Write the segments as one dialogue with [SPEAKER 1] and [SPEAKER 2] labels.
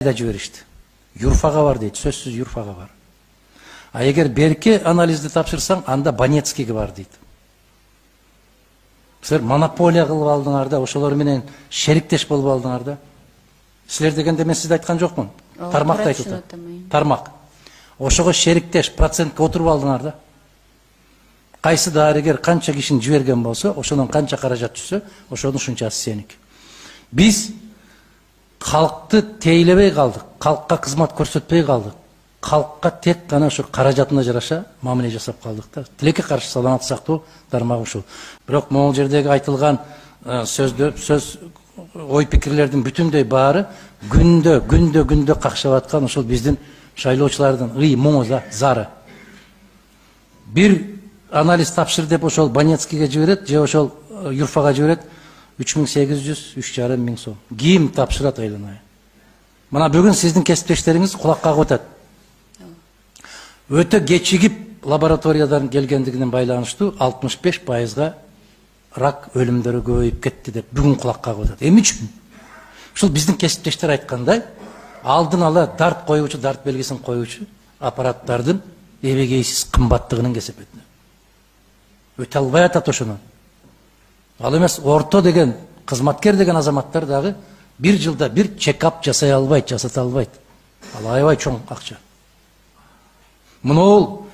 [SPEAKER 1] да жиберишти. Юрфага бар дейт, сөзсүз Юрфага бар. А эгер берки анализди тапшырсаң, анда Банецкийге бар дейт. Силер монополия кылып алдыңар да, ошолор менен шериктеш болуп алдыңар да. Силер дегенде мен сизди айткан жокмун. Тармакты айтып атам. Тармак. Ошого шериктеш, процентке отуруп алдыңар да. Кайсы дарыгер канча кишини жиберген болсо, ошонун канча каражат түшсө, ошонун ушунчасы сеники. Биз халыкты тейлебей калдык, халыкка кызмат көрсөтпөй калдык. Халыкка тек гана ошо каражатына жараша мамиле жасап калдык да. Тилекке каршы саламат сактоо тармагы ушул. Бирок могул жердеги айтылган сөз ой пикирлердин бүтүндөй баары күндө какшап аткан ошол биздин шайлоочулардын моңу зары. Бир анализ тапшыр деп ошол Банецкийге жиберет, же ошол Юрфага жиберет 3800, 3,5 миң сом. Ким тапшырат айланай? Мына бүгүн сиздин кесиптештериңиз кулакка кагып атат. Өтө кечигип лабораториядан келгендигинен байланыштуу 65%га рак өлүмдөрү көбөйүп кетти деп бүгүн кулакка кагып атат. Эмне үчүн? Ушул биздин кесиптештер айткандай, алдын ала дарт коюучу, дарт белгисин коюучу аппараттардын эбегейсиз кымбаттыгынын кесепетине. Өтө албай атат ошону. Ал эмес орто деген, кызматкер деген азаматтар дагы бир жылда бир чекап жасай албайт, жасата албайт. Ал аябай чоң акча. Мынол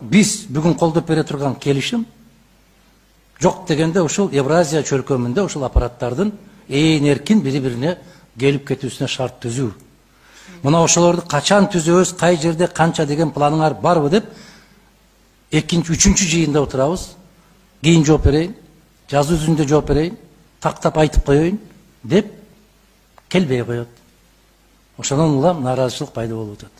[SPEAKER 1] биз бүгүн колдоп бере турган келишим жок дегенде ушул Евразия чөлкөмүндө ушул аппараттардын ээн эркин бири-бирине келип кетүүсүнө шарт түзүү. Мына ошолорду качан түзөбүз, кай жерде канча деген планыңар барбы деп экинчи, үчүнчү жыйында отурабыз. Кийин жооп берейин, жазуу жүзүндө жооп берейин, тактап айтып коеюн деп келбей коет. Ошондон улам нааразычылык пайда болуп атат.